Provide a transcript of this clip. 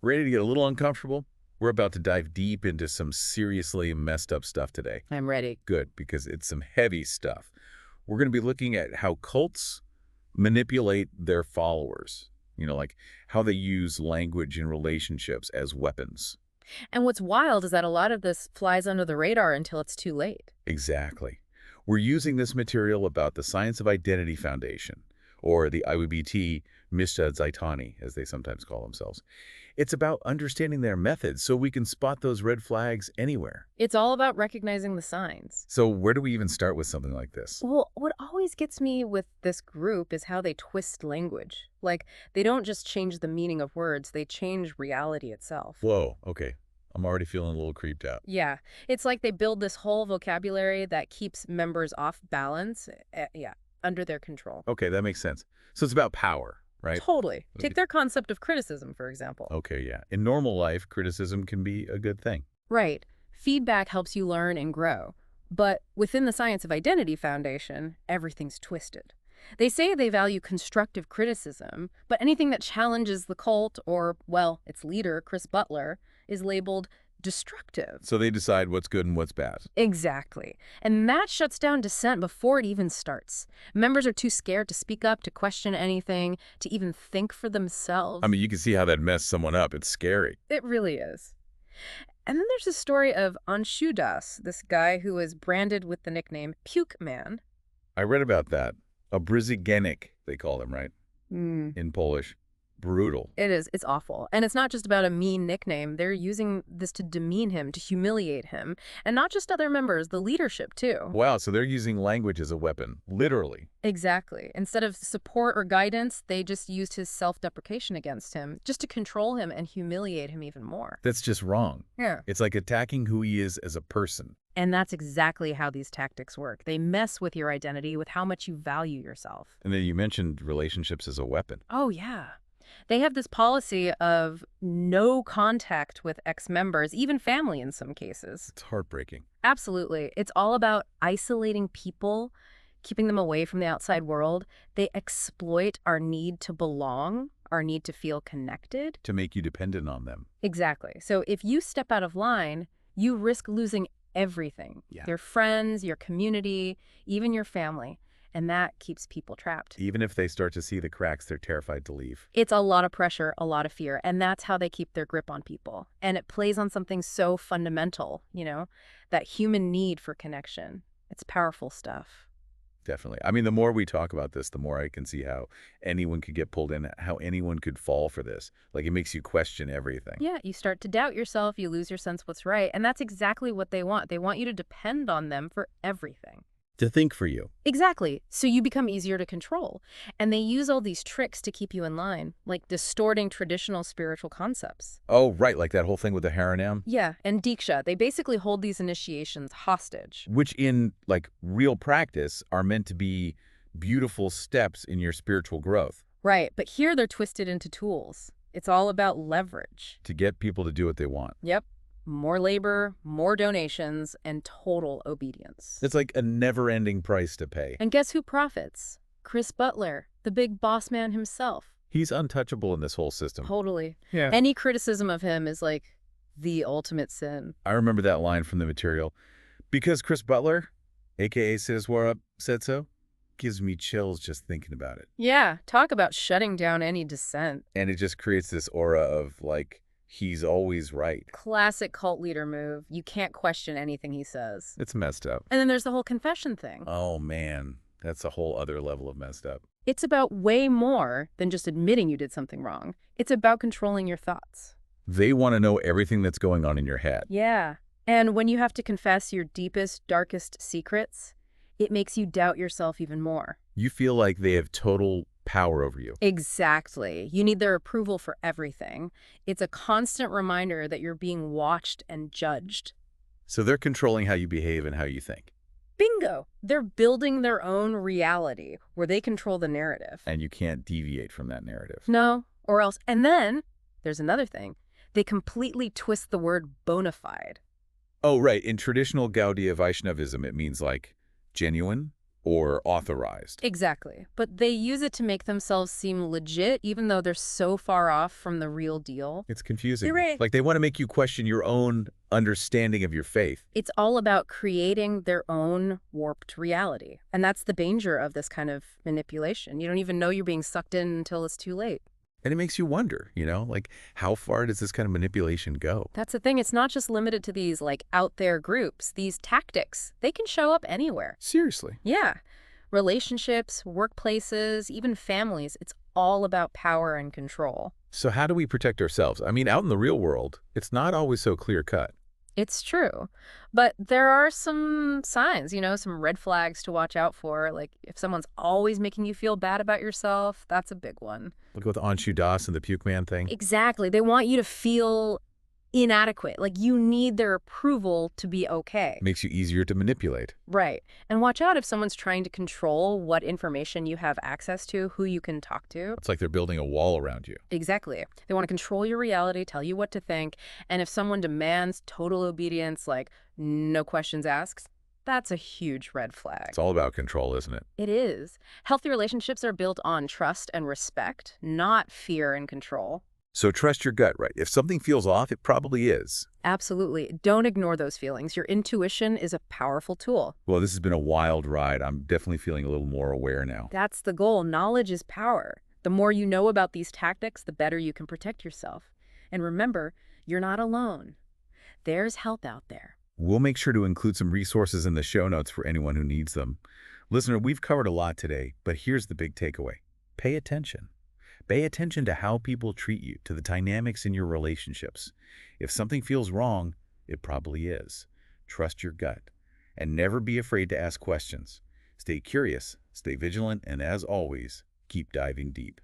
Ready to get a little uncomfortable? We're about to dive deep into some seriously messed up stuff today. I'm ready. Good, because it's some heavy stuff. We're going to be looking at how cults manipulate their followers. Like how they use language in relationships as weapons. And what's wild is that a lot of this flies under the radar until it's too late. Exactly. We're using this material about the Science of Identity Foundation, or the IWBT Czaitanii, as they sometimes call themselves. It's about understanding their methods so we can spot those red flags anywhere. It's all about recognizing the signs. So where do we even start with something like this? Well, what always gets me with this group is how they twist language. Like, they don't just change the meaning of words, they change reality itself. Whoa, okay. I'm already feeling a little creeped out. Yeah, it's like they build this whole vocabulary that keeps members off balance, under their control. Okay, that makes sense. So it's about power, right? Totally. Take their concept of criticism, for example. Okay, yeah. In normal life, criticism can be a good thing. Right. Feedback helps you learn and grow. But within the Science of Identity Foundation, everything's twisted. They say they value constructive criticism, but anything that challenges the cult or, well, its leader, Chris Butler, is labeled destructive. So they decide what's good and what's bad. Exactly. And that shuts down dissent before it even starts. Members are too scared to speak up, to question anything, to even think for themselves. I mean, you can see how that messed someone up. It's scary. It really is. And then there's the story of Anshu Das, this guy who was branded with the nickname Puke Man. I read about that. A Bryzygenik, they call him, right? In Polish. Brutal. It is. It's awful. And it's not just about a mean nickname. They're using this to demean him, to humiliate him. And not just other members, the leadership, too. Wow, so they're using language as a weapon, literally. Exactly. Instead of support or guidance, they just used his self-deprecation against him, just to control him and humiliate him even more. That's just wrong. Yeah. It's like attacking who he is as a person. And that's exactly how these tactics work. They mess with your identity, with how much you value yourself. And then you mentioned relationships as a weapon. Oh, yeah. They have this policy of no contact with ex-members, even family in some cases. It's heartbreaking. Absolutely. It's all about isolating people, keeping them away from the outside world. They exploit our need to belong, our need to feel connected. To make you dependent on them. Exactly. So if you step out of line, you risk losing everything. Yeah. Your friends, your community, even your family. And that keeps people trapped. Even if they start to see the cracks, they're terrified to leave. It's a lot of pressure, a lot of fear, and that's how they keep their grip on people. And it plays on something so fundamental, that human need for connection. It's powerful stuff. Definitely. I mean, the more we talk about this, the more I can see how anyone could get pulled in, how anyone could fall for this. Like, it makes you question everything. Yeah, you start to doubt yourself, you lose your sense of what's right, and that's exactly what they want. They want you to depend on them for everything. To think for you. Exactly. So you become easier to control. And they use all these tricks to keep you in line, like distorting traditional spiritual concepts. Oh, right, like that whole thing with the Haranam? Yeah, and Diksha. They basically hold these initiations hostage. Which in, real practice are meant to be beautiful steps in your spiritual growth. Right, but here they're twisted into tools. It's all about leverage. To get people to do what they want. Yep. More labor, more donations, and total obedience. It's like a never-ending price to pay. And guess who profits? Chris Butler, the big boss man himself. He's untouchable in this whole system. Totally. Yeah. Any criticism of him is like the ultimate sin. I remember that line from the material. Because Chris Butler, a.k.a. Sidiswara, said so, gives me chills just thinking about it. Yeah, talk about shutting down any dissent. And it just creates this aura of, he's always right. Classic cult leader move. You can't question anything he says. It's messed up. And then there's the whole confession thing. Oh, man. That's a whole other level of messed up. It's about way more than just admitting you did something wrong. It's about controlling your thoughts. They want to know everything that's going on in your head. Yeah. And when you have to confess your deepest, darkest secrets, it makes you doubt yourself even more. You feel like they have total power over you. Exactly. You need their approval for everything. It's a constant reminder that you're being watched and judged. So they're controlling how you behave and how you think. Bingo! They're building their own reality where they control the narrative. And you can't deviate from that narrative. No, or else. And then there's another thing. They completely twist the word bona fide. Oh, right. In traditional Gaudiya Vaishnavism, it means genuine, or authorized. Exactly. But they use it to make themselves seem legit, even though they're so far off from the real deal. It's confusing. You're right. Like they want to make you question your own understanding of your faith. It's all about creating their own warped reality. And that's the danger of this kind of manipulation. You don't even know you're being sucked in until it's too late. And it makes you wonder, like how far does this kind of manipulation go? That's the thing. It's not just limited to these, like, out there groups. These tactics, they can show up anywhere. Seriously. Yeah. Relationships, workplaces, even families. It's all about power and control. So how do we protect ourselves? I mean, out in the real world, it's not always so clear-cut. It's true. But there are some signs, some red flags to watch out for. Like if someone's always making you feel bad about yourself, that's a big one. Look with Anshu Das and the Puke Man thing. Exactly. They want you to feel inadequate. Like you need their approval to be okay. Makes you easier to manipulate. Right. And watch out if someone's trying to control what information you have access to, who you can talk to. It's like they're building a wall around you. Exactly. They want to control your reality, tell you what to think. And if someone demands total obedience, like no questions asked, that's a huge red flag. It's all about control, isn't it? It is. Healthy relationships are built on trust and respect, not fear and control. So trust your gut, right? If something feels off, it probably is. Absolutely. Don't ignore those feelings. Your intuition is a powerful tool. Well, this has been a wild ride. I'm definitely feeling a little more aware now. That's the goal. Knowledge is power. The more you know about these tactics, the better you can protect yourself. And remember, you're not alone. There's help out there. We'll make sure to include some resources in the show notes for anyone who needs them. Listener, we've covered a lot today, but here's the big takeaway. Pay attention. Pay attention to how people treat you, to the dynamics in your relationships. If something feels wrong, it probably is. Trust your gut. And never be afraid to ask questions. Stay curious, stay vigilant, and as always, keep diving deep.